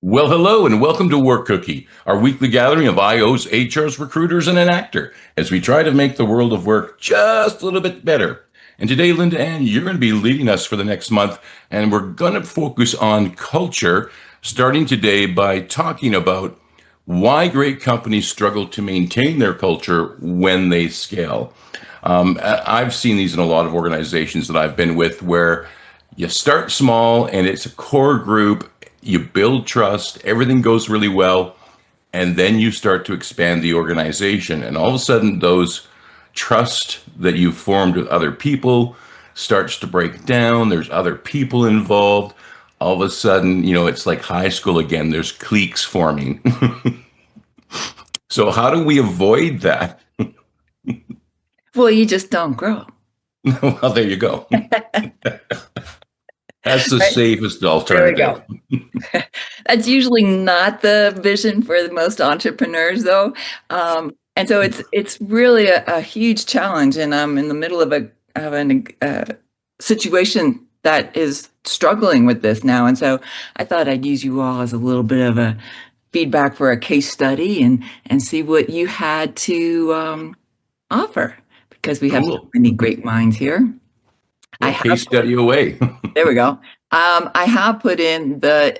Well, hello and welcome to Work Cookie, our weekly gathering of IOs, HRs, recruiters, and an actor as we try to make the world of work just a little bit better. And today, LindaAnn, you're going to be leading us for the next month, and we're going to focus on culture, starting today by talking about why great companies struggle to maintain their culture when they scale. I've seen these in a lot of organizations that I've been with where you start small and it's a core group, you build trust, everything goes really well, and then you start to expand the organization. And all of a sudden, those trust that you've formed with other people starts to break down. There's other people involved. All of a sudden, it's like high school again. There's cliques forming. So how do we avoid that? Well, you just don't grow. Well, there you go. That's the Right? safest There we alternative. go. That's usually not the vision for the most entrepreneurs, though. And so it's really a huge challenge, and I'm in the middle of a situation that is struggling with this now. And so I thought I'd use you all as a little bit of a feedback for a case study and see what you had to offer, because we have so Cool. many great minds here. I Well, have case study away. There we go. I have put in the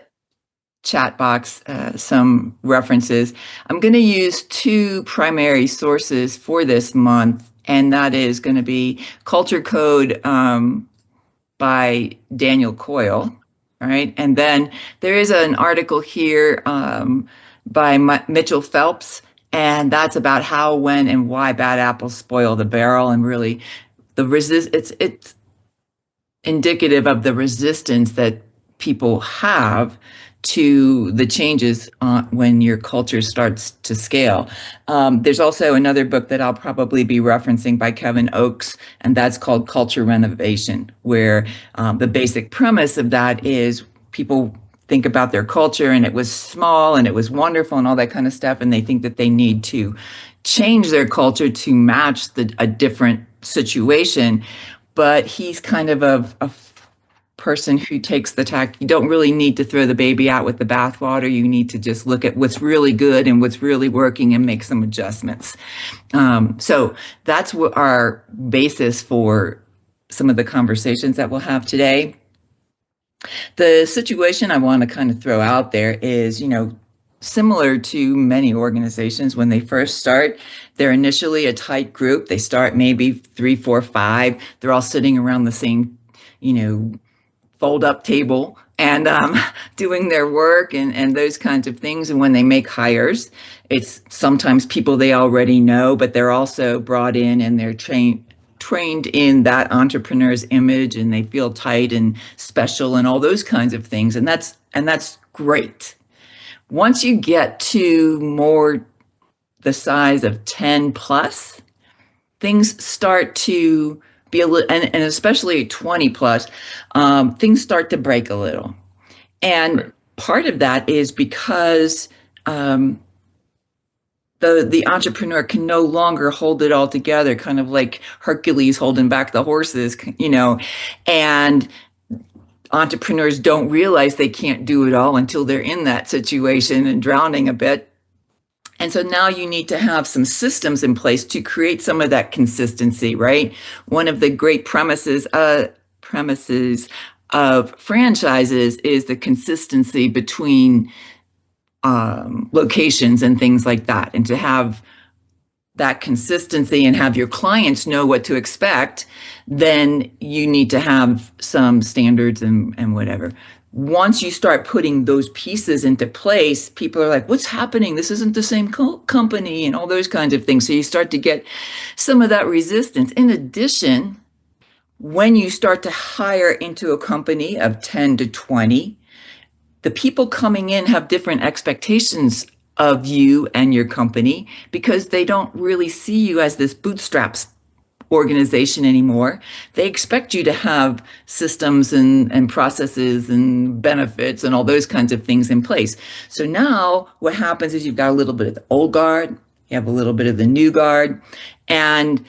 chat box some references. I'm going to use two primary sources for this month, and that is going to be Culture Code by Daniel Coyle. All right. And then there is an article here by Mitchell Phelps, and that's about how, when, and why bad apples spoil the barrel, and really it's indicative of the resistance that people have to the changes when your culture starts to scale. There's also another book that I'll probably be referencing by Kevin Oakes, and that's called Culture Renovation, where the basic premise of that is people think about their culture and it was small and it was wonderful and all that kind of stuff, and they think that they need to change their culture to match a different situation. But he's kind of a person who takes the tack. You don't really need to throw the baby out with the bathwater. You need to just look at what's really good and what's really working and make some adjustments. So that's what our basis for some of the conversations that we'll have today. The situation I want to kind of throw out there is, similar to many organizations, when they first start, they're initially a tight group. They start maybe 3, 4, 5. They're all sitting around the same, fold up table and doing their work and those kinds of things. And when they make hires, it's sometimes people they already know, but they're also brought in and they're trained in that entrepreneur's image, and they feel tight and special and all those kinds of things. And that's great. Once you get to more the size of 10 plus, things start to be a little, and especially 20 plus, things start to break a little. And Right. part of that is because the entrepreneur can no longer hold it all together, kind of like Hercules holding back the horses, and entrepreneurs don't realize they can't do it all until they're in that situation and drowning a bit. And so now you need to have some systems in place to create some of that consistency, right? One of the great premises of franchises is the consistency between locations and things like that. And to have that consistency and have your clients know what to expect, then you need to have some standards and whatever. Once you start putting those pieces into place, people are like, what's happening? This isn't the same company, and all those kinds of things. So you start to get some of that resistance. In addition, when you start to hire into a company of 10 to 20, the people coming in have different expectations of you and your company, because they don't really see you as this bootstraps organization anymore. They expect you to have systems and processes and benefits and all those kinds of things in place. So now what happens is you've got a little bit of the old guard, you have a little bit of the new guard, and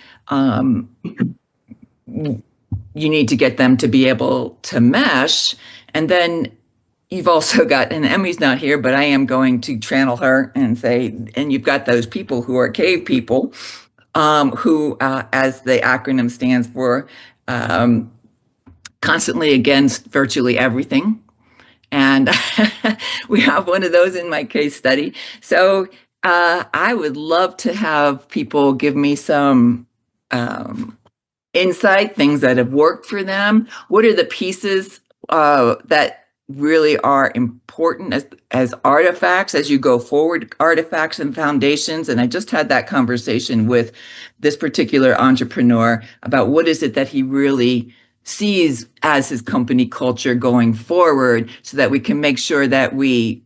you need to get them to be able to mesh. And then you've also got, and Emmy's not here, but I am going to channel her and say, and you've got those people who are cave people, who, as the acronym stands for, um, constantly against virtually everything. And we have one of those in my case study. So I would love to have people give me some insight, things that have worked for them. What are the pieces that really are important as artifacts as you go forward, artifacts and foundations? And I just had that conversation with this particular entrepreneur about what is it that he really sees as his company culture going forward, so that we can make sure that we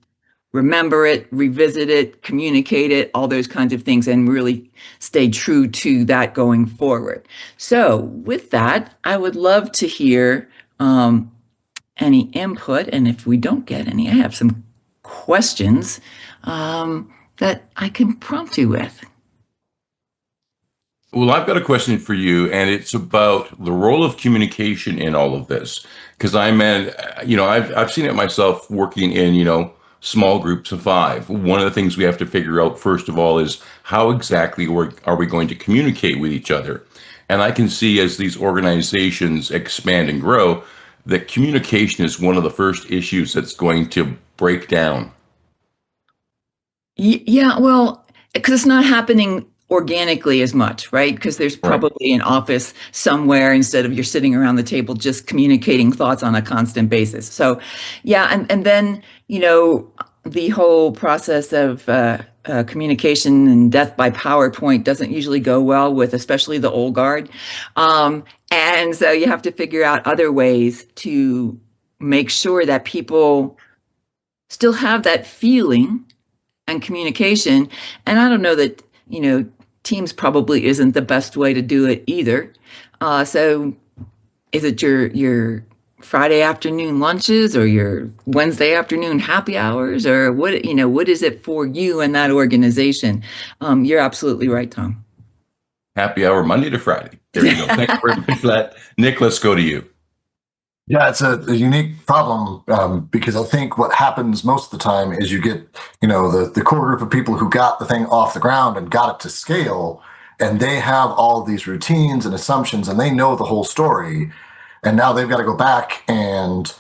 remember it, revisit it, communicate it, all those kinds of things, and really stay true to that going forward. So, with that, I would love to hear any input. And if we don't get any, I have some questions that I can prompt you with. Well, I've got a question for you, and it's about the role of communication in all of this. Because I've seen it myself working in, small groups of five. One of the things we have to figure out, first of all, is how exactly are we going to communicate with each other? And I can see as these organizations expand and grow, that communication is one of the first issues that's going to break down. Yeah, well, because it's not happening organically as much, right? Because there's Right. probably an office somewhere instead of you're sitting around the table just communicating thoughts on a constant basis. So, yeah, and then, the whole process of communication and death by PowerPoint doesn't usually go well with especially the old guard. And so you have to figure out other ways to make sure that people still have that feeling and communication. And I don't know that, Teams probably isn't the best way to do it either. So is it your Friday afternoon lunches or your Wednesday afternoon happy hours, or what is it for you and that organization? You're absolutely right, Tom. Happy hour Monday to Friday. There you go. Thank you very much for that. Nick, let's go to you. Yeah, it's a unique problem because I think what happens most of the time is you get, the core group of people who got the thing off the ground and got it to scale, and they have all of these routines and assumptions, and they know the whole story, and now they've got to go back and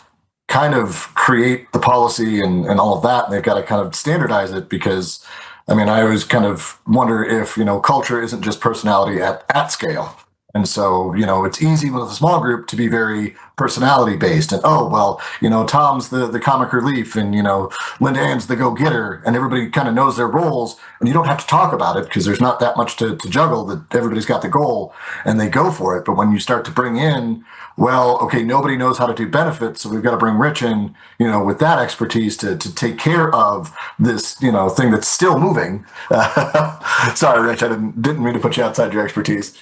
kind of create the policy and all of that, and they've got to kind of standardize it because, I mean, I always kind of wonder if, culture isn't just personality at scale. And so, it's easy with a small group to be very personality based. And oh, well, Tom's the comic relief and, LindaAnn's the go-getter, and everybody kind of knows their roles. And you don't have to talk about it because there's not that much to juggle, that everybody's got the goal and they go for it. But when you start to bring in, well, okay, nobody knows how to do benefits, so we've got to bring Rich in, with that expertise to take care of this, thing that's still moving. Sorry, Rich, I didn't mean to put you outside your expertise.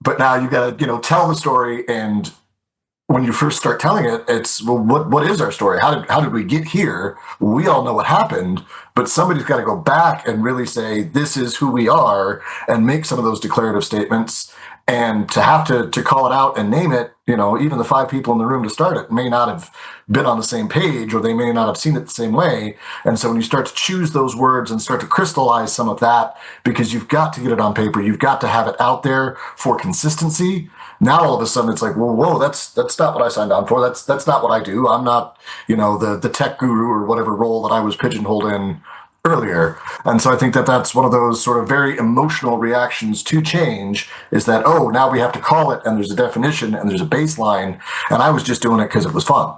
But now you got to, tell the story, and when you first start telling it, it's, well, what is our story? How did we get here? We all know what happened, but somebody's got to go back and really say, this is who we are, and make some of those declarative statements. And to have to call it out and name it, even the five people in the room to start it may not have been on the same page, or they may not have seen it the same way. And so when you start to choose those words and start to crystallize some of that, because you've got to get it on paper, you've got to have it out there for consistency. Now all of a sudden it's like, well, whoa, that's not what I signed on for. That's not what I do. I'm not, the tech guru or whatever role that I was pigeonholed in earlier. And so I think that's one of those sort of very emotional reactions to change, is that, oh, now we have to call it, and there's a definition and there's a baseline, and I was just doing it because it was fun.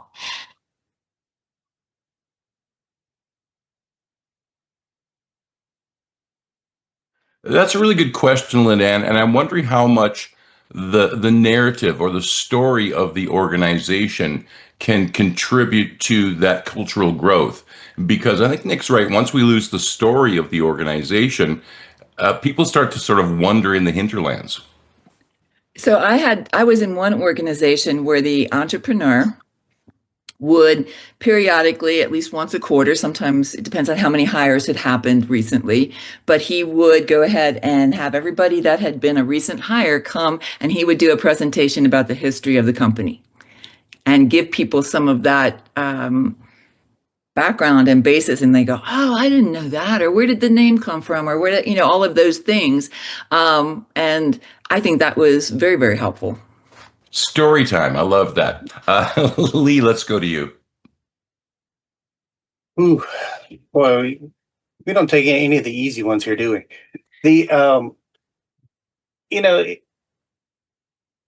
That's a really good question, LindaAnn, and I'm wondering how much the narrative or the story of the organization can contribute to that cultural growth. Because I think Nick's right. Once we lose the story of the organization, people start to sort of wander in the hinterlands. So I was in one organization where the entrepreneur would periodically, at least once a quarter, sometimes it depends on how many hires had happened recently, but he would go ahead and have everybody that had been a recent hire come, and he would do a presentation about the history of the company and give people some of that background and basis, and they go, "Oh, I didn't know that," or "Where did the name come from?" or "Where did," all of those things. And I think that was very, very helpful. Story time. I love that. Lee, let's go to you. Ooh, well, we don't take any of the easy ones here, do we? The you know,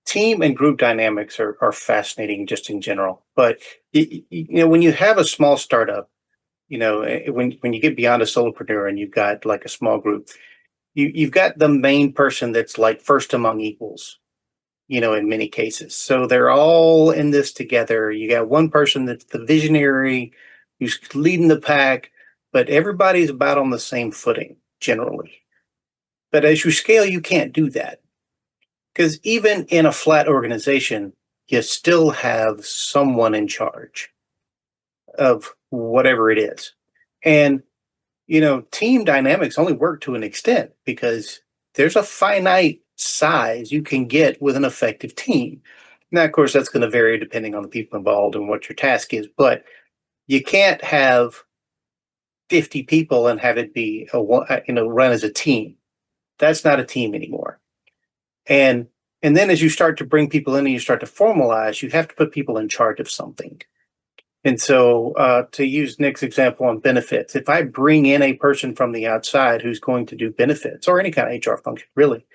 team and group dynamics are fascinating just in general. But when you have a small startup, when you get beyond a solopreneur and you've got like a small group, you've got the main person that's like first among equals. In many cases, so they're all in this together. You got one person that's the visionary, who's leading the pack, but everybody's about on the same footing generally. But as you scale, you can't do that. Because even in a flat organization, you still have someone in charge of whatever it is. And, team dynamics only work to an extent because there's a finite size you can get with an effective team. Now, of course, that's going to vary depending on the people involved and what your task is, but you can't have 50 people and have it be run as a team. That's not a team anymore. And then as you start to bring people in and you start to formalize, you have to put people in charge of something. And so to use Nick's example on benefits, if I bring in a person from the outside who's going to do benefits or any kind of HR function, really,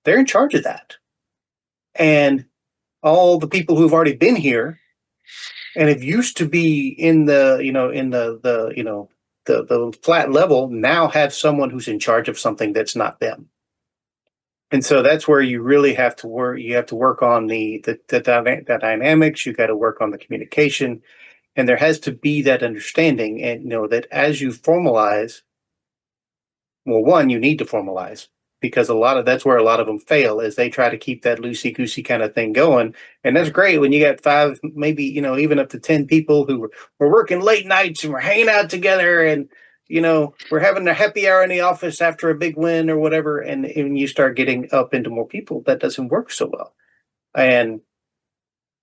they're in charge of that. And all the people who've already been here and have used to be in the flat level now have someone who's in charge of something that's not them. And so that's where you really have to work. You have to work on the dynamics. You got to work on the communication, and there has to be that understanding. And that as you formalize, well, one, you need to formalize because that's where a lot of them fail is they try to keep that loosey goosey kind of thing going. And that's great when you got 5, maybe even up to 10 people who were working late nights and we're hanging out together and we're having a happy hour in the office after a big win or whatever. And you start getting up into more people, that doesn't work so well. And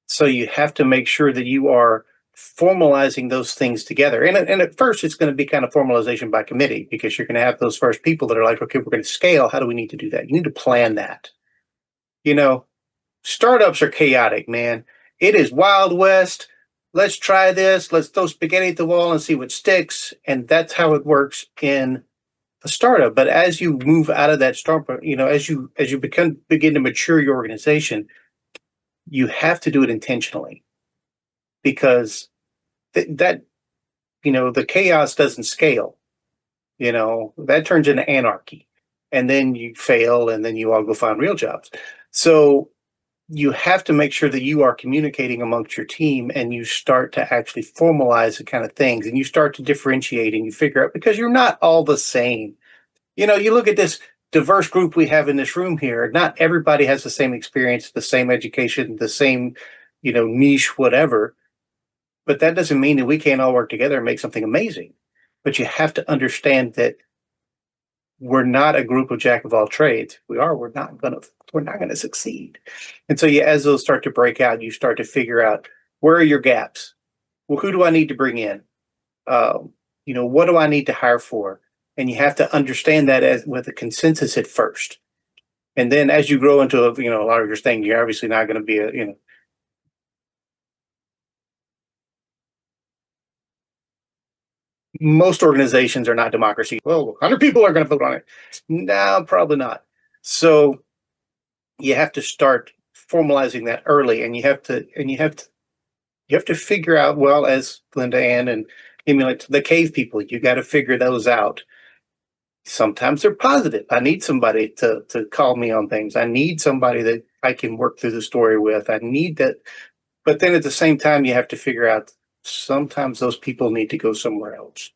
so you have to make sure that you are formalizing those things together. And at first, it's going to be kind of formalization by committee because you're going to have those first people that are like, okay, we're going to scale. How do we need to do that? You need to plan that. Startups are chaotic, man. It is Wild West. Let's try this. Let's throw spaghetti at the wall and see what sticks. And that's how it works in a startup. But as you move out of that startup, as you begin to mature your organization, you have to do it intentionally because the chaos doesn't scale. That turns into anarchy, and then you fail, and then you all go find real jobs. So you have to make sure that you are communicating amongst your team and you start to actually formalize the kind of things and you start to differentiate and you figure out because you're not all the same. You look at this diverse group we have in this room here, not everybody has the same experience, the same education, the same, niche, whatever. But that doesn't mean that we can't all work together and make something amazing. But you have to understand that we're not a group of jack of all trades. We're not gonna succeed. And so as those start to break out, you start to figure out where are your gaps? Well, who do I need to bring in? What do I need to hire for? And you have to understand that as with a consensus at first. And then as you grow into a larger thing, you're obviously not going to be most organizations are not democracy. Well, 100 people are going to vote on it. No, probably not. So you have to start formalizing that early, and you have to figure out, well, as LindaAnn and emulate the cave people, you got to figure those out. Sometimes they're positive. I need somebody to call me on things. I need somebody that I can work through the story with. I need that. But then at the same time, you have to figure out sometimes those people need to go somewhere else.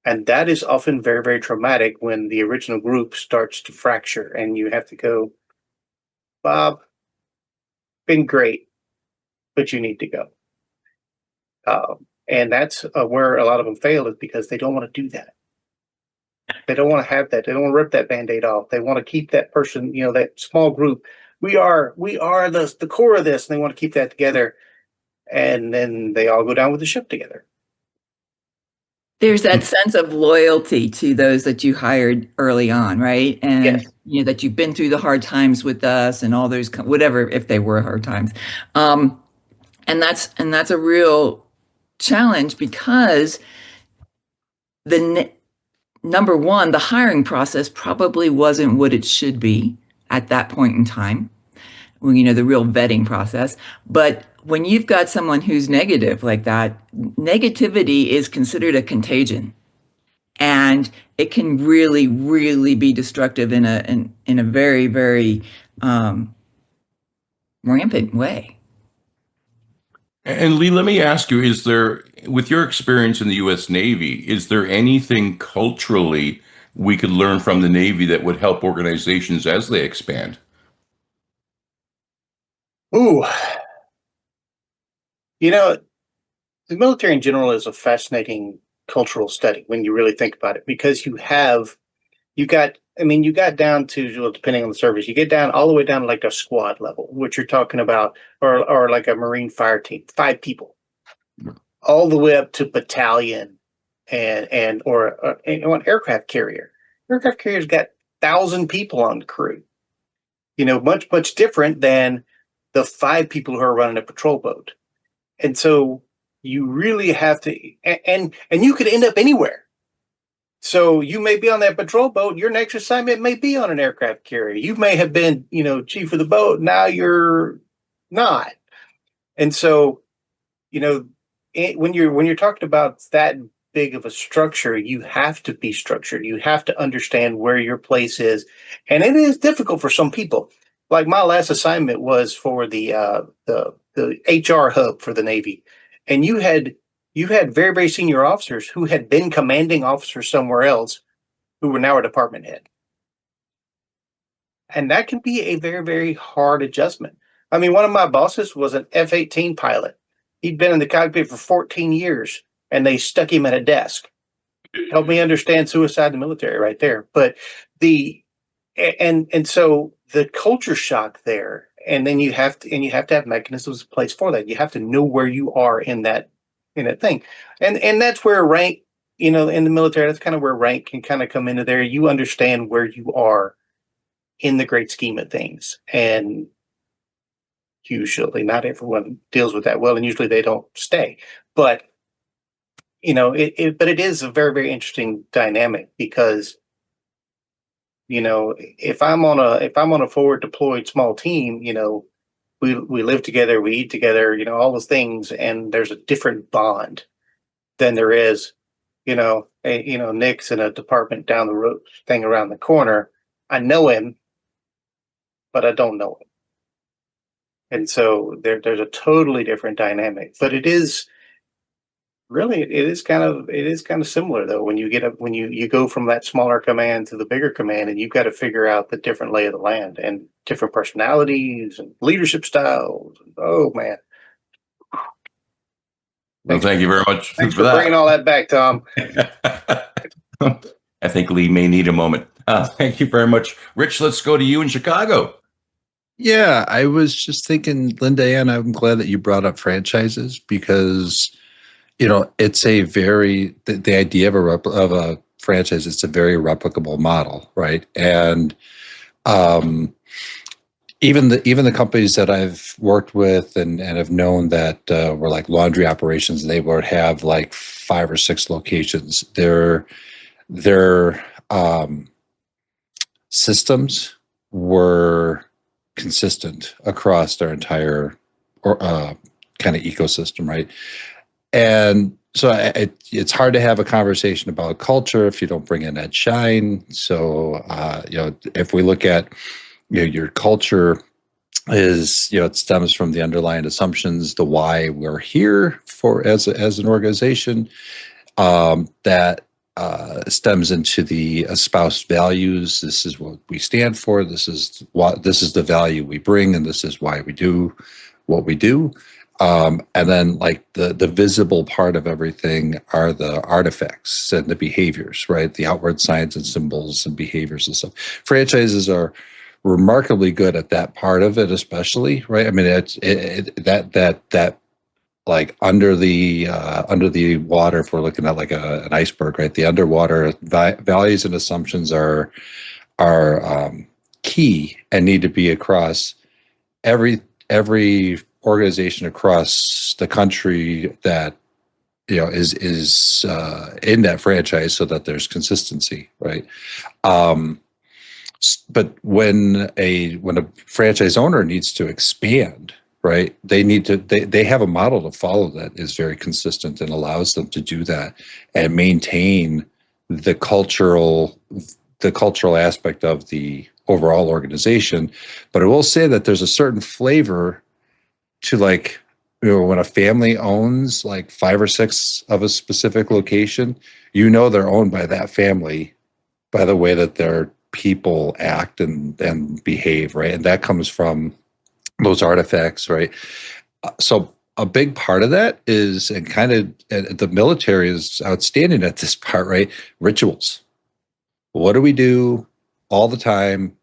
And that is often very, very traumatic when the original group starts to fracture and you have to go, Bob, been great, but you need to go. And that's where a lot of them fail is because they don't want to do that. They don't want to have that. They don't want to rip that Band-Aid off. They want to keep that person, that small group. We are the core of this, and they want to keep that together. And then they all go down with the ship together. There's that sense of loyalty to those that you hired early on, right? And Yes. that you've been through the hard times with us and all those whatever, if they were hard times. Um, and that's a real challenge because the number one, the hiring process probably wasn't what it should be at that point in time. Well, the real vetting process. But when you've got someone who's negative like that, negativity is considered a contagion. And it can really, really be destructive in a very, very rampant way. And Lee, let me ask you, with your experience in the U.S. Navy, is there anything culturally we could learn from the Navy that would help organizations as they expand? Ooh, the military in general is a fascinating cultural study when you really think about it, because you got down to, well, depending on the service, you get down all the way down to like a squad level, which you're talking about, or like a Marine fire team, 5 people, all the way up to battalion or an aircraft carrier. Aircraft carrier's got 1,000 people on the crew. Much different than the 5 people who are running a patrol boat. And so you really have to, and you could end up anywhere. So you may be on that patrol boat. Your next assignment may be on an aircraft carrier. You may have been, chief of the boat. Now you're not. And so, when you're talking about that big of a structure, you have to be structured. You have to understand where your place is, and it is difficult for some people. Like my last assignment was for the HR hub for the Navy, and you had very, very senior officers who had been commanding officers somewhere else who were now a department head. And that can be a very, very hard adjustment. I mean, one of my bosses was an F-18 pilot. He'd been in the cockpit for 14 years, and they stuck him at a desk. Helped me understand suicide in the military right there. But so the culture shock there, and then you have to have mechanisms in place for that. You have to know where you are in that thing. And that's where rank, in the military, that's kind of where rank can kind of come into there. You understand where you are in the great scheme of things. And usually not everyone deals with that well, and usually they don't stay. But it is a very, very interesting dynamic, because if I'm on a forward deployed small team, we live together, we eat together, all those things, and there's a different bond than there is, Nick's in a department down the road thing around the corner. I know him, but I don't know him. And so there's a totally different dynamic. But it is kind of similar though, when you go from that smaller command to the bigger command, and you've got to figure out the different lay of the land and different personalities and leadership styles. Oh man. Well, thank you very much Thanks for for that. bringing all that back, Tom. I think Lee may need a moment. Thank you very much. Rich, let's go to you in Chicago. Yeah, I was just thinking, LindaAnn, I'm glad that you brought up franchises, because, it's a the idea of a franchise, it's a very replicable model, right? And even the companies that I've worked with and have known that were like laundry operations, they would have like 5 or 6 locations. Their systems were consistent across their entire kind of ecosystem, right? And so it's hard to have a conversation about culture if you don't bring in that shine. So if we look at your culture is, it stems from the underlying assumptions, the why we're here for as an organization, that stems into the espoused values. This is what we stand for. This is the value we bring, and this is why we do what we do. And then like the visible part of everything are the artifacts and the behaviors, right? The outward signs and symbols and behaviors and stuff. Franchises are remarkably good at that part of it, especially, right? I mean, that like under the water, if we're looking at like an iceberg, right? The underwater values and assumptions are key and need to be across every organization across the country that is in that franchise, so that there's consistency, right? But when a franchise owner needs to expand, right, they have a model to follow that is very consistent and allows them to do that and maintain the cultural aspect of the overall organization. But I will say that there's a certain flavor to, like, when a family owns like 5 or 6 of a specific location, they're owned by that family by the way that their people act and behave, right? And that comes from those artifacts, right? So a big part of that is, and kind of the military is outstanding at this part, right? Rituals. What do we do all the time,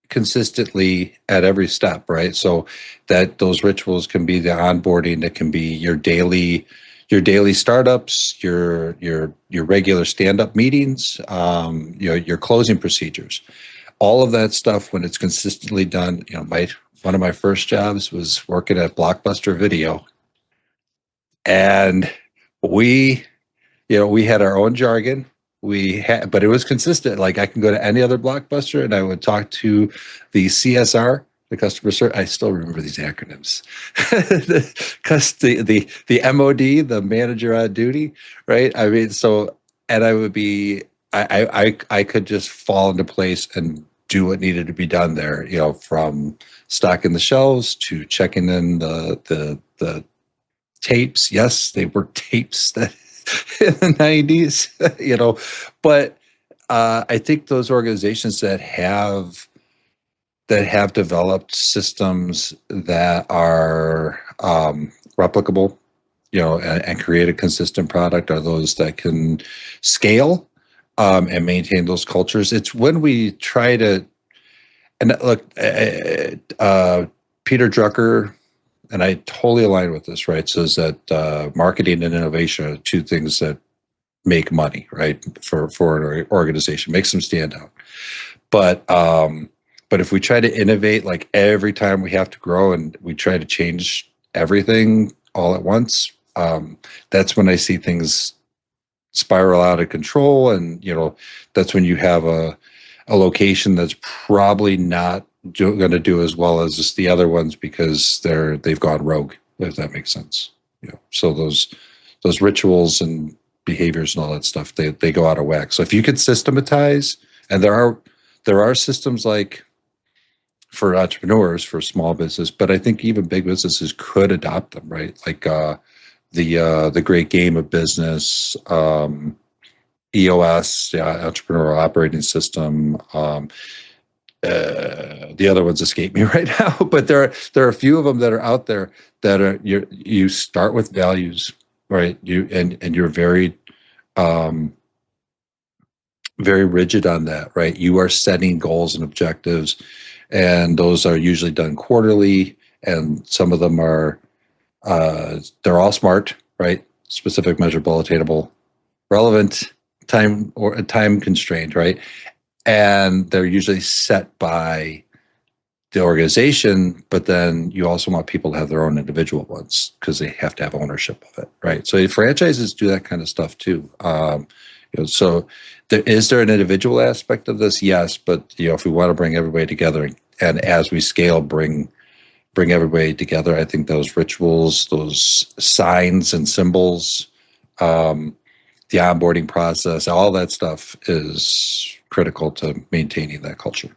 consistently at every step, right? So that those rituals can be the onboarding, that can be your daily startups, your regular stand-up meetings, your closing procedures, all of that stuff. When it's consistently done, one of my first jobs was working at Blockbuster Video, and we had our own jargon. But it was consistent. Like, I can go to any other Blockbuster and I would talk to the CSR, the customer service. I still remember these acronyms. the MOD, the manager on duty, right? I mean, and I would be, I could just fall into place and do what needed to be done there, from stocking the shelves to checking in the tapes. Yes, they were tapes that in the 90s, but I think those organizations that have developed systems that are replicable, and create a consistent product, are those that can scale and maintain those cultures. It's when we try to, and look, Peter Drucker, and I totally align with this, right? Says that marketing and innovation are 2 things that make money, right? For an organization, makes them stand out. But if we try to innovate, like, every time we have to grow and we try to change everything all at once, that's when I see things spiral out of control. And that's when you have a location that's probably not going to do as well as just the other ones, because they've gone rogue, if that makes sense. So those rituals and behaviors and all that stuff, they go out of whack. So if you could systematize, and there are systems, like, for entrepreneurs, for small business, but I think even big businesses could adopt them, right? Like the Great Game of Business, EOS, Entrepreneurial Operating System. The other ones escape me right now, but there are a few of them that are out there that are, you start with values, right? You're very very rigid on that, right? You are setting goals and objectives, and those are usually done quarterly, and some of them are they're all SMART, right? Specific, measurable, attainable, relevant, time constrained, right? And they're usually set by the organization, but then you also want people to have their own individual ones, because they have to have ownership of it, right? So franchises do that kind of stuff too. So is there an individual aspect of this? Yes, but if we want to bring everybody together, and as we scale, bring everybody together, I think those rituals, those signs and symbols, the onboarding process, all that stuff is critical to maintaining that culture.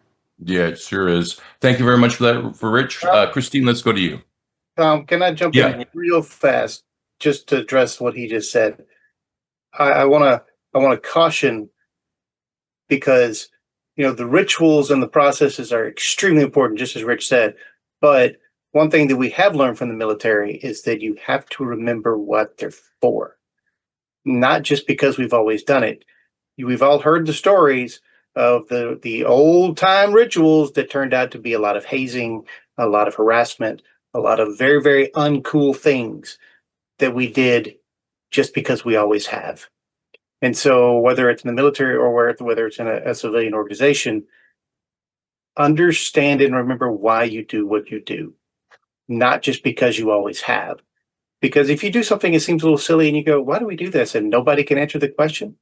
Yeah, it sure is. Thank you very much for that, for Rich. Christine, let's go to you. Tom, can I jump in real fast just to address what he just said? I want to caution, because the rituals and the processes are extremely important, just as Rich said. But one thing that we have learned from the military is that you have to remember what they're for, not just because we've always done it. We've all heard the stories of the old time rituals that turned out to be a lot of hazing, a lot of harassment, a lot of very, very uncool things that we did just because we always have. And so, whether it's in the military or whether it's in a civilian organization, understand and remember why you do what you do, not just because you always have. Because if you do something that seems a little silly and you go, why do we do this? And nobody can answer the question,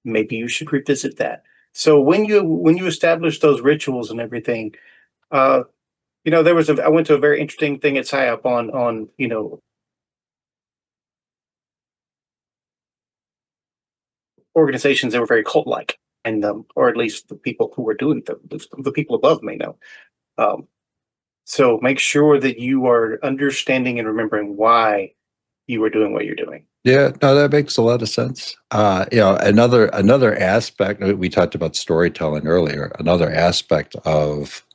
maybe you should revisit that. So when you establish those rituals and everything, I went to a very interesting thing at SIOP on organizations that were very cult like, and or at least the people who were doing the people above may know. Um, so make sure that you are understanding and remembering why you are doing what you're doing. Yeah, no, that makes a lot of sense. Another aspect, we talked about storytelling earlier. Another aspect of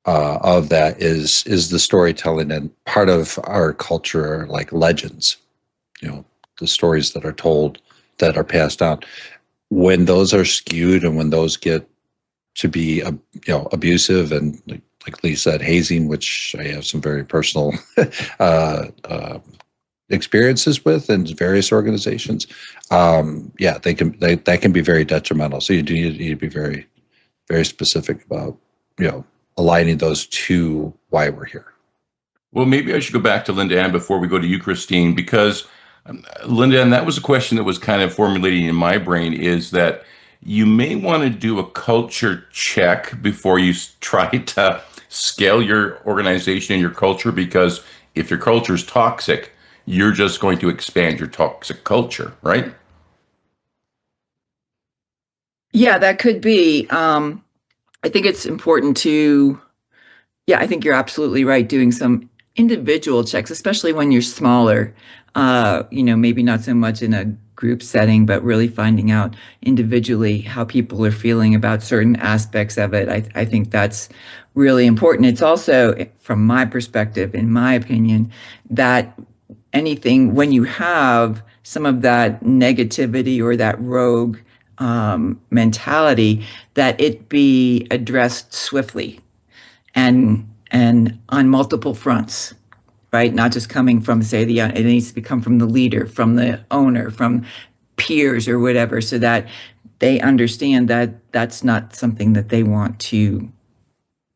that is the storytelling, and part of our culture, like legends. The stories that are told, that are passed down. When those are skewed and when those get to be abusive and, like Lee said, hazing, which I have some very personal experiences with in various organizations, that can be very detrimental. So you do need to be very, very specific about aligning those to why we're here. Well, maybe I should go back to LindaAnn before we go to you, Christine, because LindaAnn, that was a question that was kind of formulating in my brain, is that you may want to do a culture check before you try to scale your organization and your culture, because if your culture is toxic, you're just going to expand your toxic culture, right? Yeah, that could be. I think it's important to, yeah, I think you're absolutely right. Doing some individual checks, especially when you're smaller, maybe not so much in a group setting, but really finding out individually how people are feeling about certain aspects of it. I think that's really important. It's also, from my perspective, in my opinion, that when you have some of that negativity or that rogue mentality, that it be addressed swiftly and on multiple fronts, right? Not just coming from, say, it needs to come from the leader, from the owner, from peers or whatever, so that they understand that that's not something that they want to,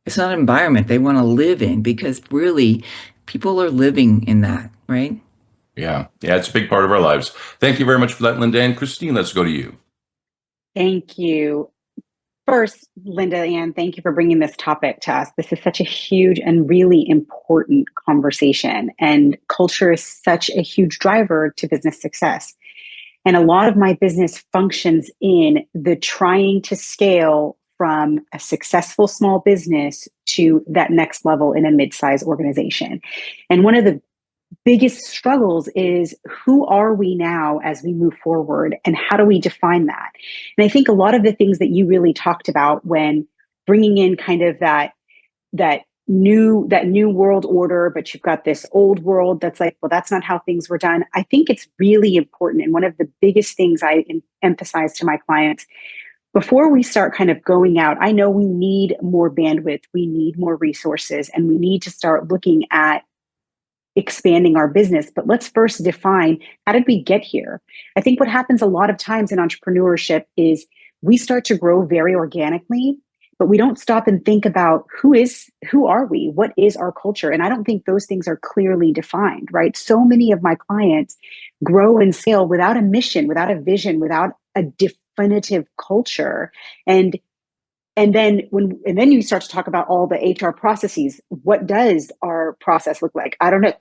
it's not an environment they want to live in, because really people are living in that, right? Yeah, it's a big part of our lives. Thank you very much for that, LindaAnn. Christine, let's go to you. Thank you. First, LindaAnn, thank you for bringing this topic to us. This is such a huge and really important conversation, and culture is such a huge driver to business success. And a lot of my business functions in the trying to scale from a successful small business to that next level in a mid-sized organization. And one of the biggest struggles is, who are we now as we move forward, and how do we define that? And I think a lot of the things that you really talked about when bringing in kind of that new world order, but you've got this old world that's like, well, that's not how things were done. I think it's really important. And one of the biggest things I emphasize to my clients before we start kind of going out, I know we need more bandwidth, we need more resources, and we need to start looking at expanding our business. But let's first define, how did we get here? I think what happens a lot of times in entrepreneurship is we start to grow very organically, but we don't stop and think about who are we? What is our culture? And I don't think those things are clearly defined, right? So many of my clients grow and scale without a mission, without a vision, without a definitive culture. And then you start to talk about all the HR processes. What does our process look like? I don't know.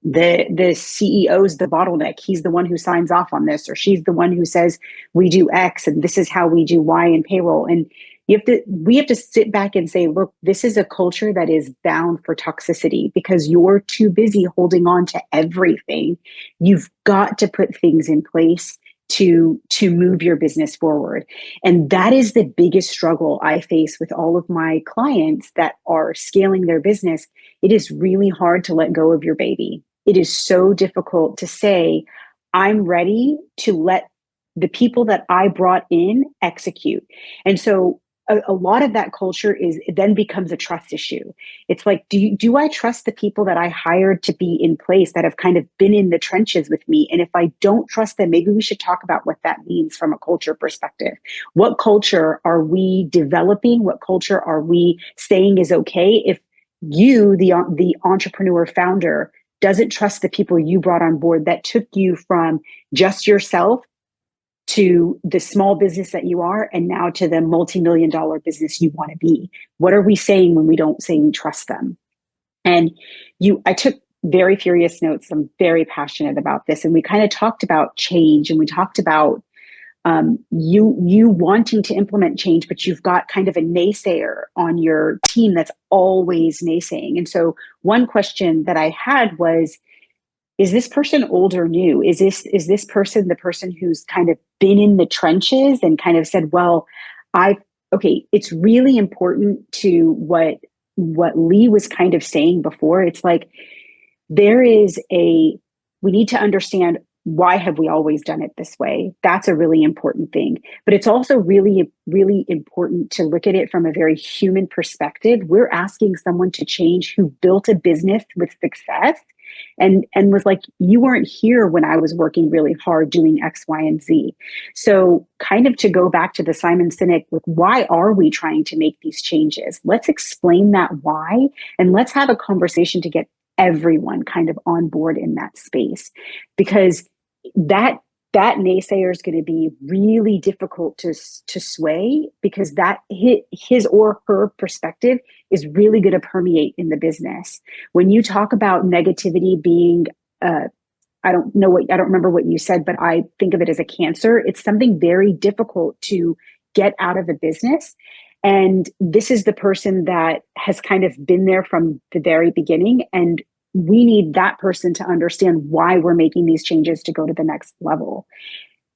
The CEO's the bottleneck. He's the one who signs off on this, or she's the one who says we do X and this is how we do Y in payroll. And we have to sit back and say, look, this is a culture that is bound for toxicity because you're too busy holding on to everything. You've got to put things in place to move your business forward. And that is the biggest struggle I face with all of my clients that are scaling their business. It is really hard to let go of your baby. It is so difficult to say, I'm ready to let the people that I brought in execute. And so a lot of that culture is, it then becomes a trust issue. It's like, do I trust the people that I hired to be in place that have kind of been in the trenches with me? And if I don't trust them, maybe we should talk about what that means from a culture perspective. What culture are we developing? What culture are we saying is okay if you, the entrepreneur founder, doesn't trust the people you brought on board that took you from just yourself to the small business that you are, and now to the multi-million-dollar business you want to be? What are we saying when we don't say we trust them? And I took very furious notes. I'm very passionate about this. And we kind of talked about change, and we talked about you wanting to implement change, but you've got kind of a naysayer on your team that's always naysaying. And so one question that I had was, is this person old or new? Is this person the person who's kind of been in the trenches and kind of said, well, okay, it's really important to what Lee was kind of saying before. It's like, we need to understand, why have we always done it this way? That's a really important thing. But it's also really, really important to look at it from a very human perspective. We're asking someone to change who built a business with success and was like, you weren't here when I was working really hard doing X, Y, and Z. So kind of to go back to the Simon Sinek with, why are we trying to make these changes? Let's explain that why, and let's have a conversation to get everyone kind of on board in that space, because that naysayer is going to be really difficult to sway, because that his or her perspective is really going to permeate in the business. When you talk about negativity being, I don't remember what you said, but I think of it as a cancer. It's something very difficult to get out of a business. And this is the person that has kind of been there from the very beginning. And we need that person to understand why we're making these changes to go to the next level.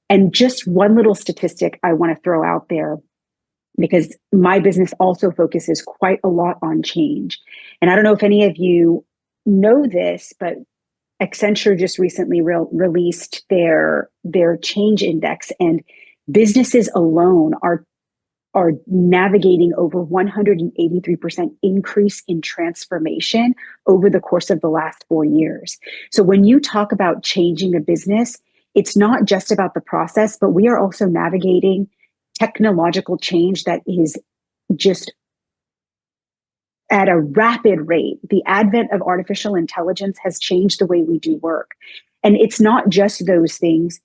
And just one little statistic I want to throw out there, because my business also focuses quite a lot on change. And I don't know if any of you know this, but Accenture just recently released their change index, and businesses alone are navigating over 183% increase in transformation over the course of the last 4 years. So when you talk about changing a business, it's not just about the process, but we are also navigating technological change that is just at a rapid rate. The advent of artificial intelligence has changed the way we do work. And it's not just those things.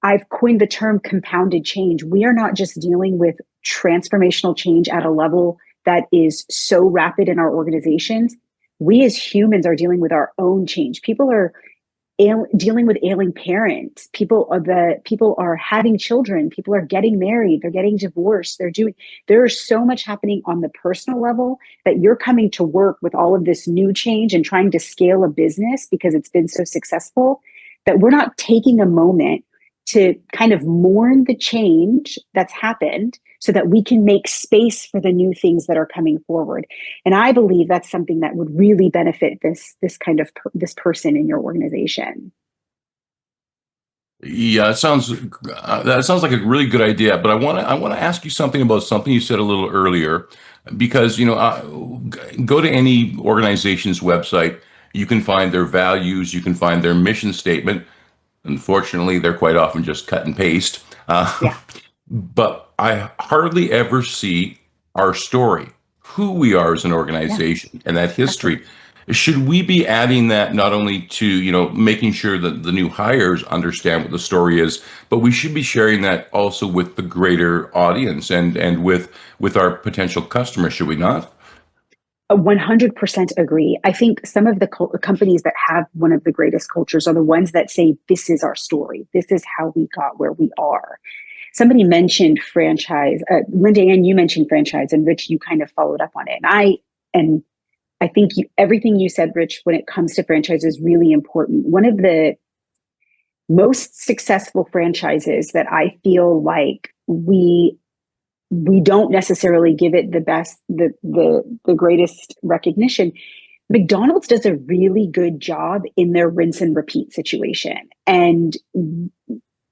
I've coined the term compounded change. We are not just dealing with transformational change at a level that is so rapid in our organizations. We as humans are dealing with our own change. People are dealing with ailing parents. People are having children. People are getting married. They're getting divorced. There is so much happening on the personal level that you're coming to work with all of this new change and trying to scale a business because it's been so successful, that we're not taking a moment to kind of mourn the change that's happened so that we can make space for the new things that are coming forward. And I believe that's something that would really benefit this kind of this person in your organization. Yeah, that sounds like a really good idea. But I want to ask you something about something you said a little earlier, because go to any organization's website, you can find their values, you can find their mission statement. Unfortunately, they're quite often just cut and paste. Yeah. But I hardly ever see our story, who we are as an organization, and that history. Should we be adding that not only to, making sure that the new hires understand what the story is, but we should be sharing that also with the greater audience and with our potential customers, should we not? 100% agree. I think some of the companies that have one of the greatest cultures are the ones that say, this is our story. This is how we got where we are. Somebody mentioned franchise. LindaAnn, you mentioned franchise, and Rich, you kind of followed up on it. And I think everything you said, Rich, when it comes to franchise is really important. One of the most successful franchises that I feel like we don't necessarily give it the greatest recognition. McDonald's does a really good job in their rinse and repeat situation. And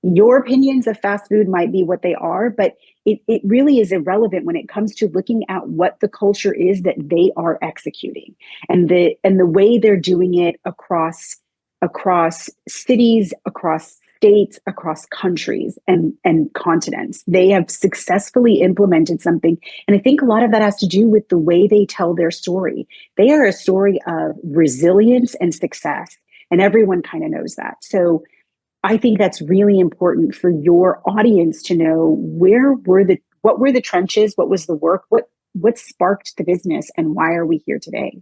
your opinions of fast food might be what they are, but it really is irrelevant when it comes to looking at what the culture is that they are executing, and the way they're doing it across cities, across states, across countries and continents. They have successfully implemented something. And I think a lot of that has to do with the way they tell their story. They are a story of resilience and success, and everyone kind of knows that. So I think that's really important for your audience to know what were the trenches, what was the work, what sparked the business, and why are we here today?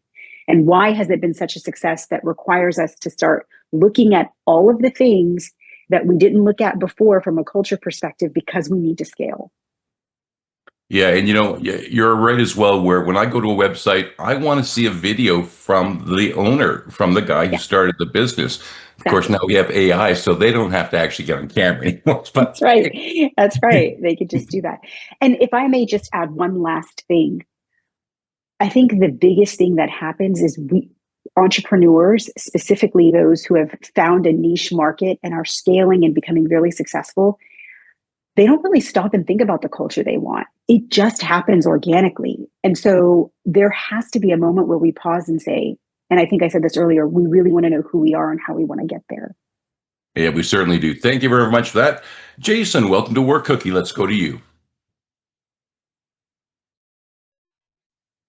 And why has it been such a success that requires us to start looking at all of the things that we didn't look at before from a culture perspective because we need to scale? Yeah, and you're right as well, where when I go to a website, I want to see a video from the owner, from the guy who started the business. Of course, now we have AI, so they don't have to actually get on camera anymore. But That's right. That's right. They could just do that. And if I may just add one last thing, I think the biggest thing that happens is entrepreneurs, specifically those who have found a niche market and are scaling and becoming really successful, they don't really stop and think about the culture they want. It just happens organically. And so there has to be a moment where we pause and say, and I think I said this earlier, we really want to know who we are and how we want to get there. yeah, we certainly do. Thank you very much for that. Jason, welcome to Work Cookie. Let's go to you.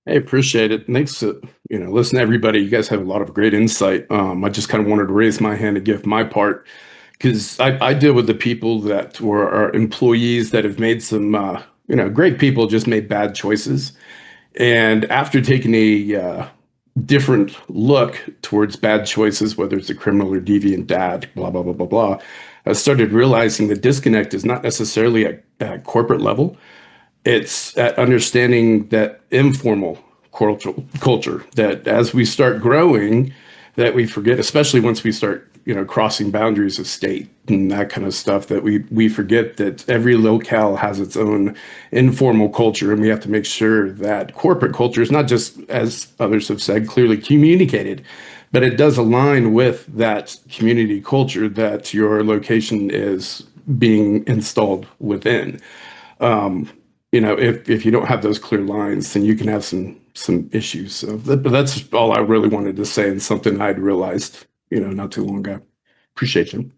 I appreciate it. Thanks to, listen to everybody. You guys have a lot of great insight. I just kind of wanted to raise my hand and give my part, because I deal with the people that were our employees that have made some, great people just made bad choices. And after taking a different look towards bad choices, whether it's a criminal or deviant dad, blah, blah, blah, blah, blah, I started realizing the disconnect is not necessarily at corporate level. It's at understanding that informal culture that as we start growing, that we forget, especially once we start, crossing boundaries of state and that kind of stuff, that we forget that every locale has its own informal culture. And we have to make sure that corporate culture is not just, as others have said, clearly communicated, but it does align with that community culture that your location is being installed within. If you don't have those clear lines, then you can have some issues. So that's all I really wanted to say, and something I'd realized, not too long ago. Appreciate you.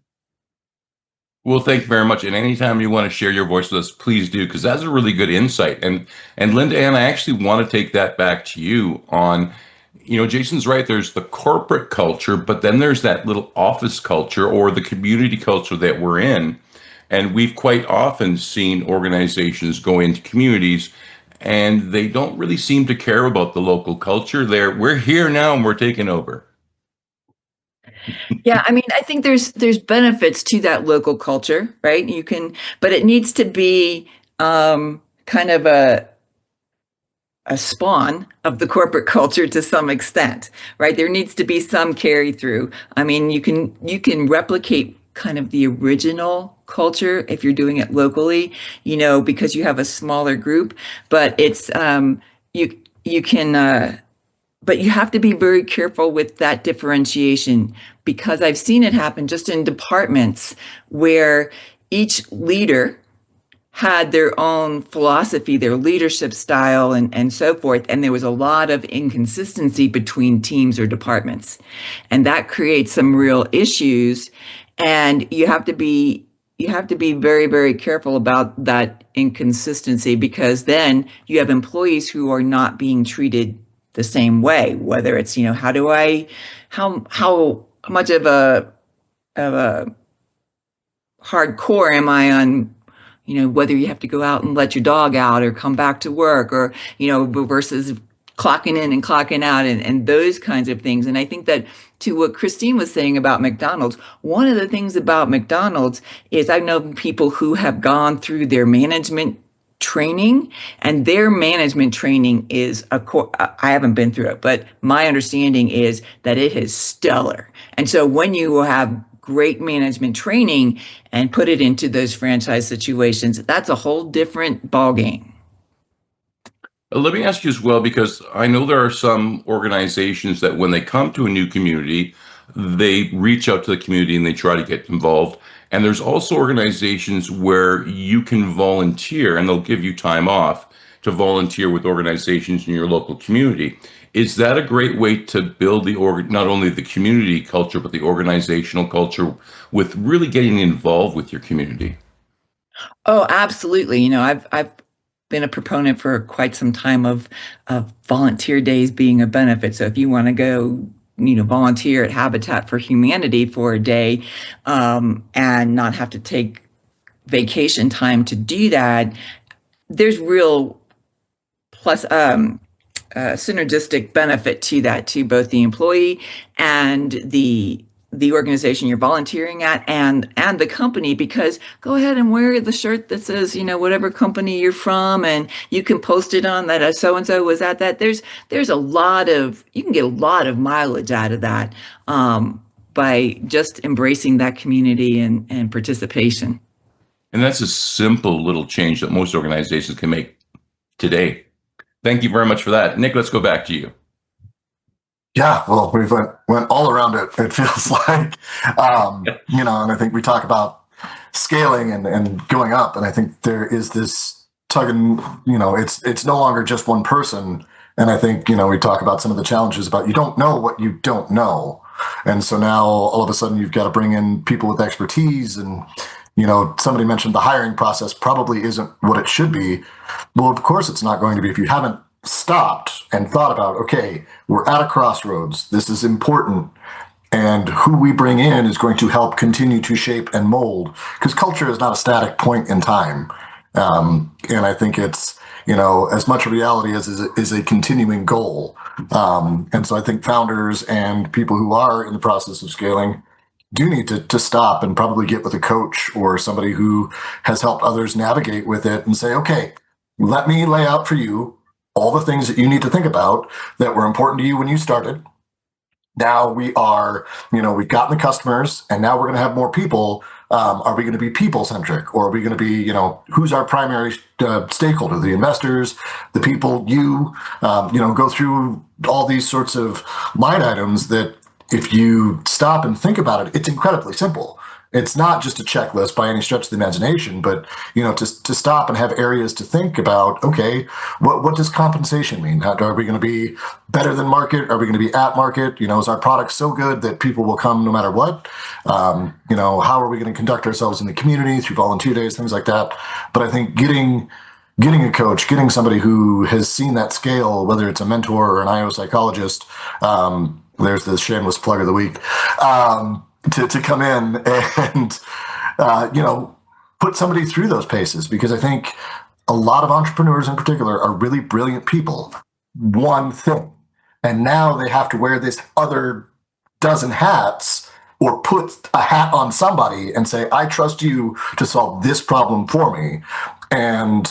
Well, thank you very much. And anytime you want to share your voice with us, please do, because that's a really good insight. And LindaAnn, I actually want to take that back to you on, Jason's right. There's the corporate culture, but then there's that little office culture or the community culture that we're in. And we've quite often seen organizations go into communities and they don't really seem to care about the local culture. We're here now and we're taking over. Yeah, I mean, I think there's benefits to that local culture, right? But it needs to be kind of a spawn of the corporate culture to some extent, right? There needs to be some carry through. I mean, you can replicate kind of the original culture if you're doing it locally, because you have a smaller group, but it's you can but you have to be very careful with that differentiation, because I've seen it happen just in departments where each leader had their own philosophy, their leadership style, and so forth. And there was a lot of inconsistency between teams or departments. And that creates some real issues. And you have to be very, very careful about that inconsistency, because then you have employees who are not being treated the same way, whether it's, how much of a hardcore am I on, whether you have to go out and let your dog out or come back to work, or, versus clocking in and clocking out, and those kinds of things. And I think that, to what Christine was saying about McDonald's, one of the things about McDonald's is I know people who have gone through their management training, and their management training is I haven't been through it, but my understanding is that it is stellar. And so when you have great management training and put it into those franchise situations, that's a whole different ballgame. Let me ask you as well, because I know there are some organizations that when they come to a new community, they reach out to the community and they try to get involved. And there's also organizations where you can volunteer and they'll give you time off to volunteer with organizations in your local community. Is that a great way to build not only the community culture, but the organizational culture with really getting involved with your community? Oh, absolutely. I've been a proponent for quite some time of volunteer days being a benefit. So if you want to go, volunteer at Habitat for Humanity for a day, and not have to take vacation time to do that, there's real plus synergistic benefit to that, to both the employee and the organization you're volunteering at, and the company, because go ahead and wear the shirt that says, whatever company you're from, and you can post it on that so and so was at that. There's a lot of, you can get a lot of mileage out of that, by just embracing that community and participation. And that's a simple little change that most organizations can make today. Thank you very much for that. Nick, let's go back to you. Yeah, well, we've went all around it. It feels like, and I think we talk about scaling and going up, and I think there is this tugging. It's no longer just one person, and I think we talk about some of the challenges about you don't know what you don't know, and so now all of a sudden you've got to bring in people with expertise, and somebody mentioned the hiring process probably isn't what it should be. Well, of course it's not going to be if you haven't stopped and thought about, okay, we're at a crossroads. This is important. And who we bring in is going to help continue to shape and mold, because culture is not a static point in time. And I think it's, as much a reality as is a continuing goal. And so I think founders and people who are in the process of scaling do need to stop and probably get with a coach or somebody who has helped others navigate with it and say, okay, let me lay out for you all the things that you need to think about that were important to you when you started. Now we are, we've gotten the customers, and now we're going to have more people. Are we going to be people centric, or are we going to be, who's our primary stakeholder? The investors, the people, go through all these sorts of line items that if you stop and think about it, it's incredibly simple. It's not just a checklist by any stretch of the imagination, but to stop and have areas to think about. Okay, what does compensation mean? Are we going to be better than market? Are we going to be at market? Is our product so good that people will come no matter what? How are we going to conduct ourselves in the community through volunteer days, things like that? But I think getting a coach, getting somebody who has seen that scale, whether it's a mentor or an IO psychologist. There's the shameless plug of the week. To come in and put somebody through those paces, because I think a lot of entrepreneurs in particular are really brilliant people. One thing, and now they have to wear this other dozen hats, or put a hat on somebody and say, I trust you to solve this problem for me. And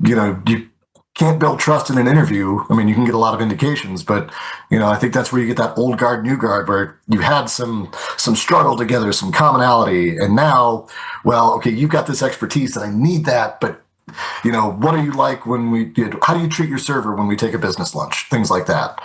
you can't build trust in an interview. I mean, you can get a lot of indications, but I think that's where you get that old guard, new guard, where you had some struggle together, some commonality, and now, well, okay, you've got this expertise that I need that, but what are you like when how do you treat your server when we take a business lunch? Things like that.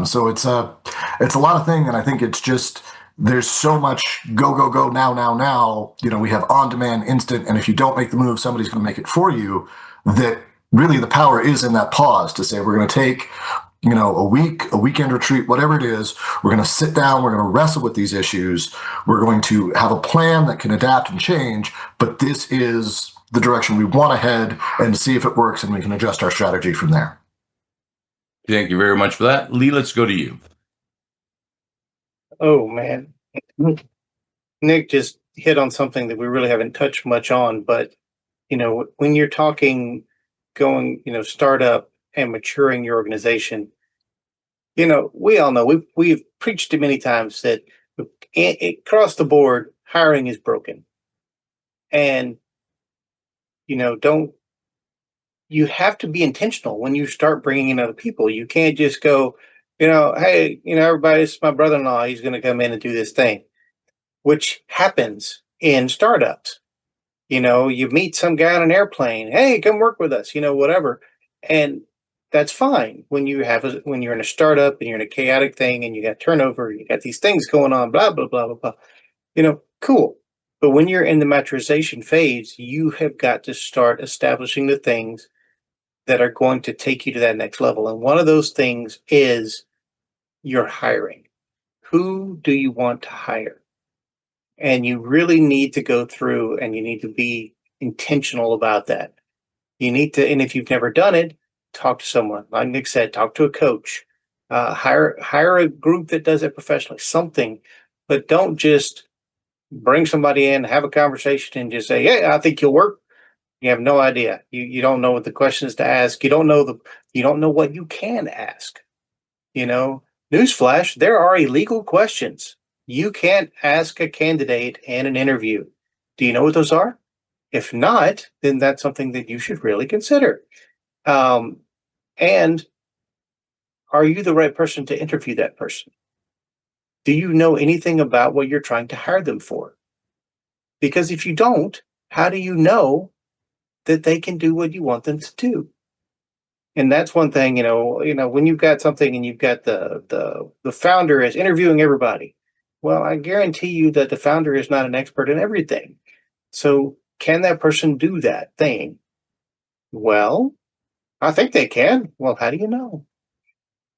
So it's a lot of things, and I think it's just, there's so much go now. We have on-demand, instant, and if you don't make the move, somebody's going to make it for you. That really the power is in that pause to say, we're going to take, a weekend retreat, whatever it is. We're going to sit down. We're going to wrestle with these issues. We're going to have a plan that can adapt and change, but this is the direction we want to head, and see if it works, and we can adjust our strategy from there. Thank you very much for that. Lee, let's go to you. Oh, man. Nick just hit on something that we really haven't touched much on, but, when you're talking going, startup and maturing your organization, we all know, we've preached it many times that across the board, hiring is broken. And, you have to be intentional when you start bringing in other people. You can't just go, hey, everybody, this is my brother-in-law. He's going to come in and do this thing, which happens in startups. You meet some guy on an airplane. Hey, come work with us, whatever. And that's fine when when you're in a startup and you're in a chaotic thing and you got turnover, you got these things going on, blah blah blah blah blah. Cool. But when you're in the maturization phase, you have got to start establishing the things that are going to take you to that next level. And one of those things is your hiring. Who do you want to hire? And you really need to go through and you need to be intentional about that. You need to, and if you've never done it, talk to someone. Like Nick said, talk to a coach. Hire a group that does it professionally, something, but don't just bring somebody in, have a conversation, and just say, "Hey, I think you'll work." You have no idea. You don't know what the questions to ask. You don't know what you can ask. Newsflash: there are illegal questions you can't ask a candidate in an interview. Do you know what those are? If not, then that's something that you should really consider. And are you the right person to interview that person? Do you know anything about what you're trying to hire them for? Because if you don't, how do you know that they can do what you want them to do? And that's one thing, when you've got something and you've got the founder is interviewing everybody. Well, I guarantee you that the founder is not an expert in everything. So can that person do that thing? Well, I think they can. Well, how do you know?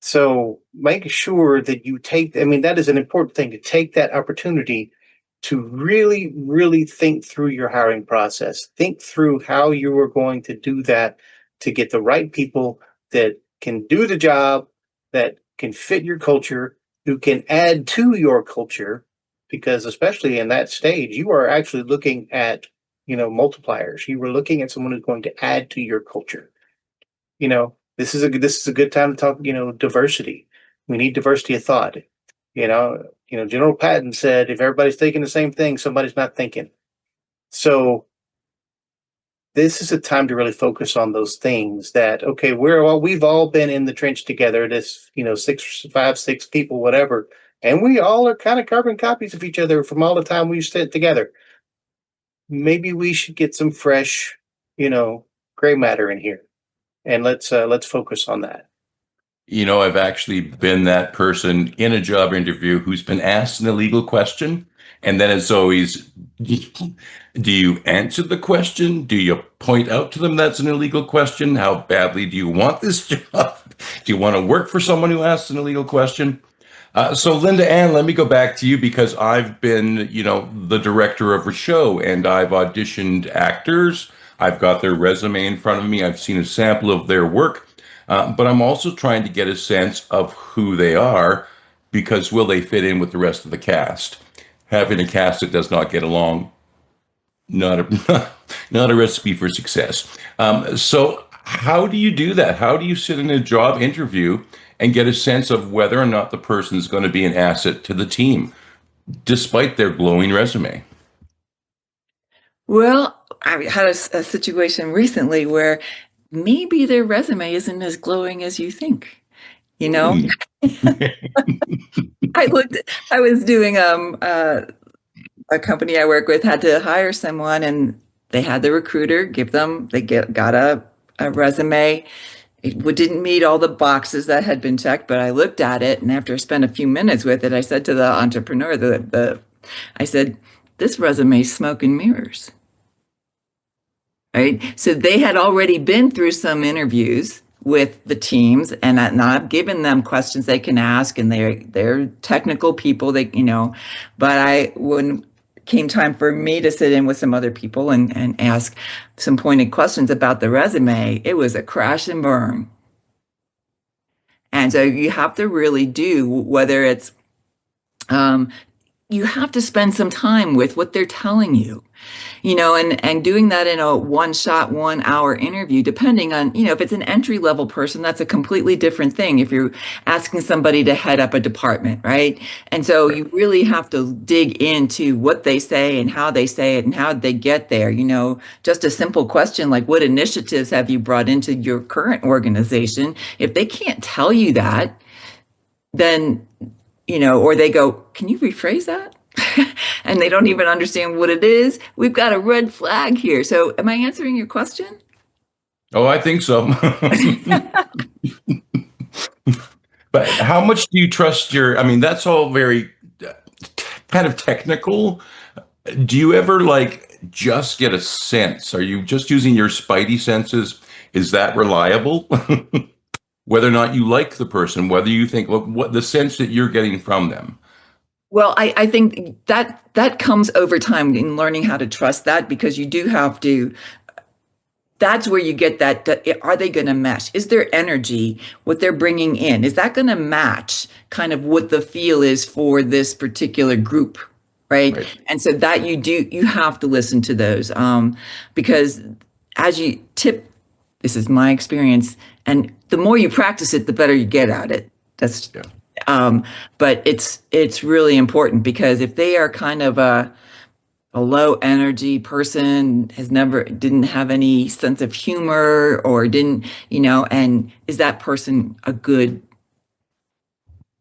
So make sure that that is an important thing, to take that opportunity to really, really think through your hiring process. Think through how you are going to do that to get the right people that can do the job, that can fit your culture, who can add to your culture, because especially in that stage, you are actually looking at, multipliers. You were looking at someone who's going to add to your culture. This is a good time to talk, diversity. We need diversity of thought. General Patton said, if everybody's thinking the same thing, somebody's not thinking. So this is a time to really focus on those things that, okay, we've all been in the trench together, this, 6 people, whatever. And we all are kind of carbon copies of each other from all the time we spent together. Maybe we should get some fresh, gray matter in here. And let's focus on that. I've actually been that person in a job interview who's been asked an illegal question. And then it's always, do you answer the question? Do you point out to them that's an illegal question? How badly do you want this job? Do you want to work for someone who asks an illegal question? So LindaAnn, let me go back to you, because I've been, the director of a show, and I've auditioned actors. I've got their resume in front of me. I've seen a sample of their work. But I'm also trying to get a sense of who they are, because will they fit in with the rest of the cast? Having a cast that does not get along, not a not a recipe for success. So how do you do that? How do you sit in a job interview and get a sense of whether or not the person is going to be an asset to the team, despite their glowing resume? Well, I had a situation recently where maybe their resume isn't as glowing as you think. I was doing a company I work with had to hire someone, and they had the recruiter got a resume. It didn't meet all the boxes that had been checked, but I looked at it, and after I spent a few minutes with it, I said to the entrepreneur, I said, "This resume is smoke and mirrors." Right? So they had already been through some interviews with the teams, and I've given them questions they can ask, and they're technical people, but when came time for me to sit in with some other people and ask some pointed questions about the resume, it was a crash and burn. And so you have to really do, whether it's, you have to spend some time with what they're telling you. And doing that in a one-shot, 1-hour interview, depending on, if it's an entry-level person, that's a completely different thing. If you're asking somebody to head up a department, right? And so you really have to dig into what they say and how they say it and how they get there. Just a simple question like, what initiatives have you brought into your current organization? If they can't tell you that, then, or they go, can you rephrase that? And they don't even understand what it is, we've got a red flag here. So am I answering your question? Oh, I think so. But how much do you trust I mean, that's all very kind of technical. Do you ever like just get a sense? Are you just using your spidey senses? Is that reliable? Whether or not you like the person, whether you think, well, what the sense that you're getting from them. Well, I think that comes over time in learning how to trust that, because you do have to. That's where you get that. Are they going to mesh? Is their energy, what they're bringing in, is that going to match kind of what the feel is for this particular group? Right. Right. And so that you have to listen to those, because as you tip, this is my experience, and the more you practice it, the better you get at it. That's, Yeah. but it's really important, because if they are kind of a low energy person, didn't have any sense of humor, or didn't, and is that person a good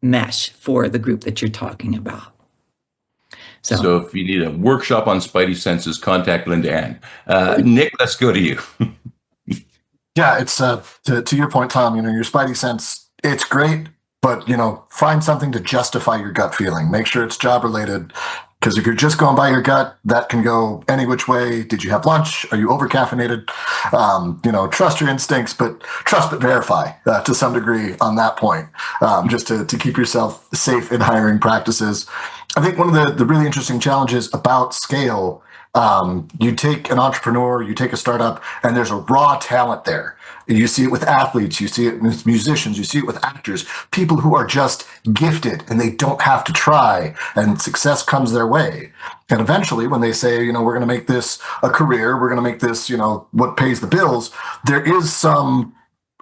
mesh for the group that you're talking about? So if you need a workshop on spidey senses, contact LindaAnn. Nick, let's go to you. Yeah, it's to your point, Tom. Your spidey sense, it's great, but find something to justify your gut feeling. Make sure it's job related, because if you're just going by your gut, that can go any which way. Did you have lunch? Are you over caffeinated? Trust your instincts, but trust but verify to some degree on that point, just to keep yourself safe in hiring practices. I think one of the really interesting challenges about scale, you take an entrepreneur, you take a startup, and there's a raw talent there. You see it with athletes, you see it with musicians, you see it with actors, people who are just gifted and they don't have to try, and success comes their way. And eventually, when they say, we're going to make this a career, we're going to make this, what pays the bills, there is some,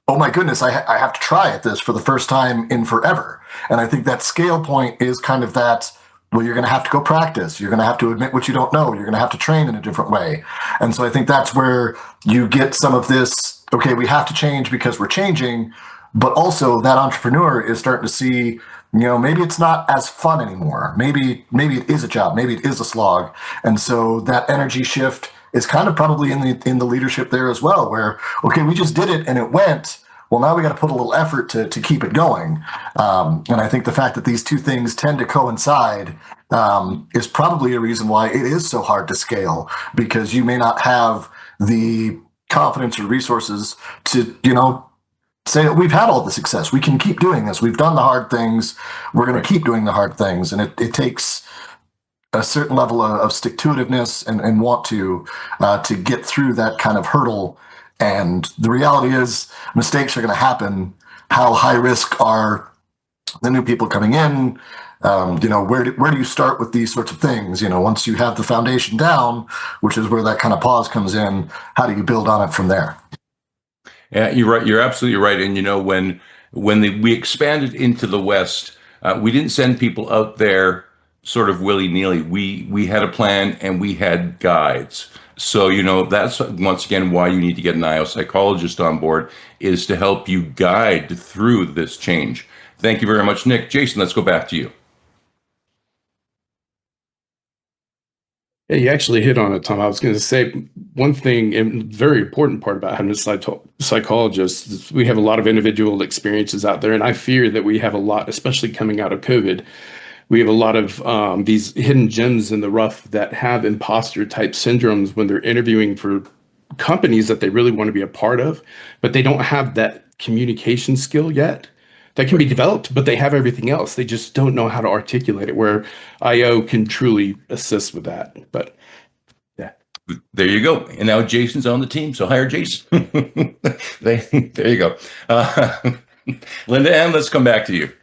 oh my goodness, I have to try at this for the first time in forever. And I think that scale point is kind of that, well, you're going to have to go practice. You're going to have to admit what you don't know. You're going to have to train in a different way. And so I think that's where you get some of this, okay, we have to change because we're changing, but also that entrepreneur is starting to see, maybe it's not as fun anymore. Maybe it is a job. Maybe it is a slog. And so that energy shift is kind of probably in the leadership there as well, where, okay, we just did it and it went. Well, now we got to put a little effort to keep it going. And I think the fact that these two things tend to coincide is probably a reason why it is so hard to scale, because you may not have the confidence or resources to, say, we've had all the success. We can keep doing this. We've done the hard things. We're going to keep doing the hard things. And it takes a certain level of stick-to-itiveness and want to get through that kind of hurdle. And the reality is mistakes are going to happen. How high risk are the new people coming in? Where do you start with these sorts of things? Once you have the foundation down, which is where that kind of pause comes in, how do you build on it from there? Yeah, you're right. You're absolutely right. And when we expanded into the West, we didn't send people out there sort of willy-nilly. We had a plan and we had guides. So, that's once again why you need to get an IO psychologist on board, is to help you guide through this change. Thank you very much, Nick. Jason, let's go back to you. Yeah, you actually hit on it, Tom. I was going to say one thing, and very important part about having a psychologist is we have a lot of individual experiences out there, and I fear that we have a lot, especially coming out of COVID. We have a lot of these hidden gems in the rough that have imposter type syndromes when they're interviewing for companies that they really want to be a part of, but they don't have that communication skill yet. That can be developed, but they have everything else. They just don't know how to articulate it, where IO can truly assist with that. But yeah. There you go. And now Jason's on the team, so hire Jason. There you go. LindaAnn, let's come back to you.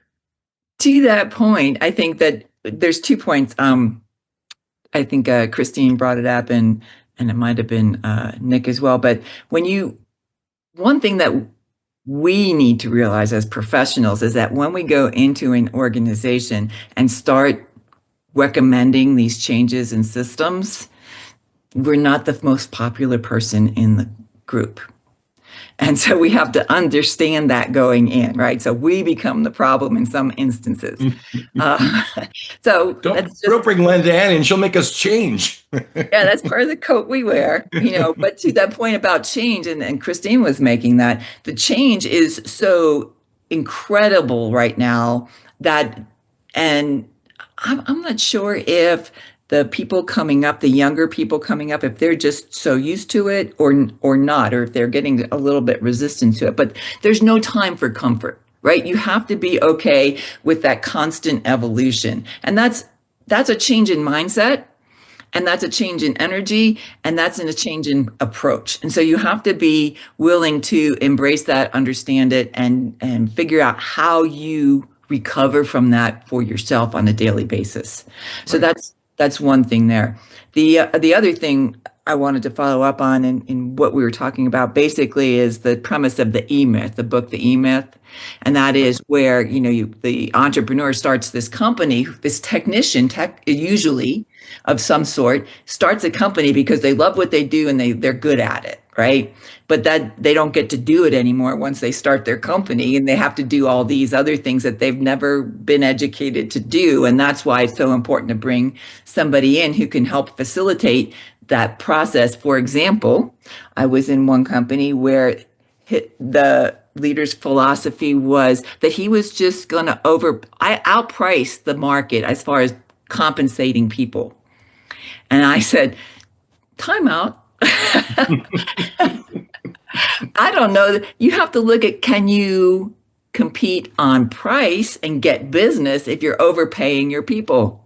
To that point, I think that there's 2 points. I think Christine brought it up, and it might have been Nick as well. But one thing that we need to realize as professionals is that when we go into an organization and start recommending these changes in systems, we're not the most popular person in the group. And so we have to understand that going in, right? So we become the problem in some instances. So don't bring LindaAnn in. She'll make us change. Yeah, that's part of the coat we wear, but to that point about change, and Christine was making that, the change is so incredible right now and I'm not sure if the people coming up, the younger people coming up, if they're just so used to it or not, or if they're getting a little bit resistant to it. But there's no time for comfort, right? You have to be okay with that constant evolution. And that's a change in mindset. And that's a change in energy, and that's a change in approach. And so you have to be willing to embrace that, understand it, and figure out how you recover from that for yourself on a daily basis. So that's one thing there. The other thing I wanted to follow up on in what we were talking about basically is the premise of the E-Myth, the book, The E-Myth. And that is where, the entrepreneur starts this company, this technician, usually of some sort, starts a company because they love what they do and they're good at it, right? But that they don't get to do it anymore once they start their company, and they have to do all these other things that they've never been educated to do. And that's why it's so important to bring somebody in who can help facilitate that process. For example, I was in one company where the leader's philosophy was that he was just going to outprice the market as far as compensating people. And I said, time out. I don't know. You have to look at, can you compete on price and get business if you're overpaying your people,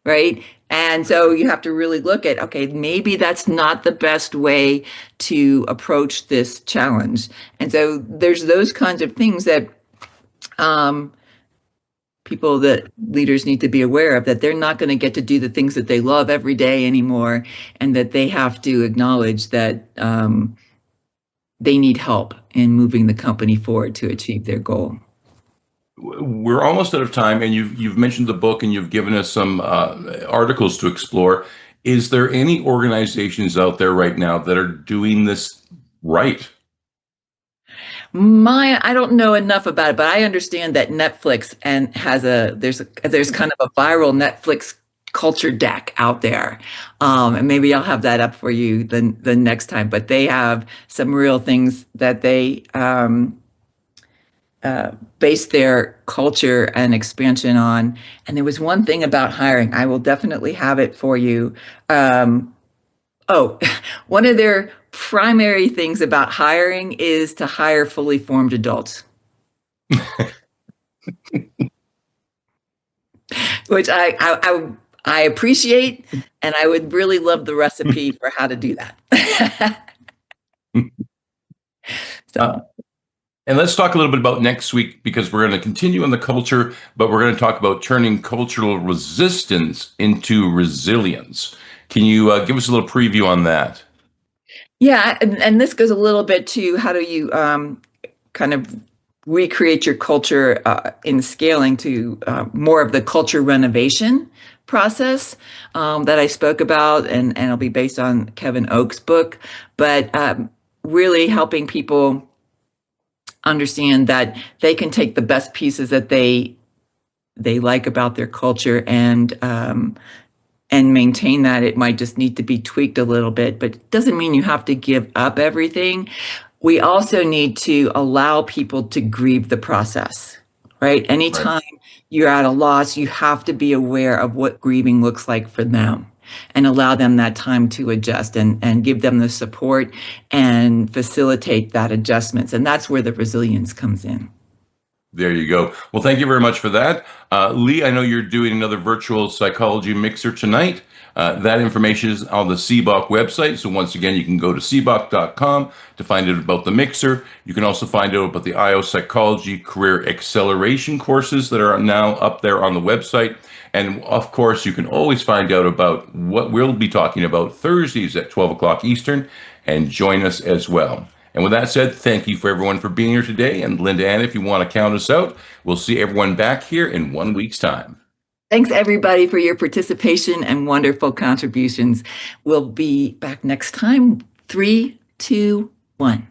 right? And so you have to really look at, okay, maybe that's not the best way to approach this challenge. And so there's those kinds of things that that leaders need to be aware of, that they're not going to get to do the things that they love every day anymore, and that they have to acknowledge that they need help in moving the company forward to achieve their goal. We're almost out of time, and you've mentioned the book and you've given us some articles to explore. Is there any organizations out there right now that are doing this right? I don't know enough about it, but I understand that Netflix there's kind of a viral Netflix culture deck out there, and maybe I'll have that up for you the next time. But they have some real things that they base their culture and expansion on. And there was one thing about hiring. I will definitely have it for you. One of their primary things about hiring is to hire fully formed adults. Which I appreciate, and I would really love the recipe for how to do that. And let's talk a little bit about next week, because we're going to continue on the culture, but we're going to talk about turning cultural resistance into resilience. Can you give us a little preview on that? Yeah, and this goes a little bit to how do you kind of recreate your culture in scaling to more of the culture renovation process that I spoke about, and it'll be based on Kevin Oakes' book, but really helping people understand that they can take the best pieces that they like about their culture and maintain that. It might just need to be tweaked a little bit, but it doesn't mean you have to give up everything. We also need to allow people to grieve the process, right? Anytime you're at a loss, you have to be aware of what grieving looks like for them, and allow them that time to adjust and give them the support and facilitate that adjustments. And that's where the resilience comes in. There you go. Well, thank you very much for that. Lee, I know you're doing another virtual psychology mixer tonight. That information is on the CBOC website. So once again, you can go to cboc.com to find out about the mixer. You can also find out about the IO Psychology Career Acceleration courses that are now up there on the website. And of course, you can always find out about what we'll be talking about Thursdays at 12 o'clock Eastern, and join us as well. And with that said, thank you for everyone for being here today. And LindaAnn, if you want to count us out, we'll see everyone back here in 1 week's time. Thanks, everybody, for your participation and wonderful contributions. We'll be back next time. 3, 2, 1.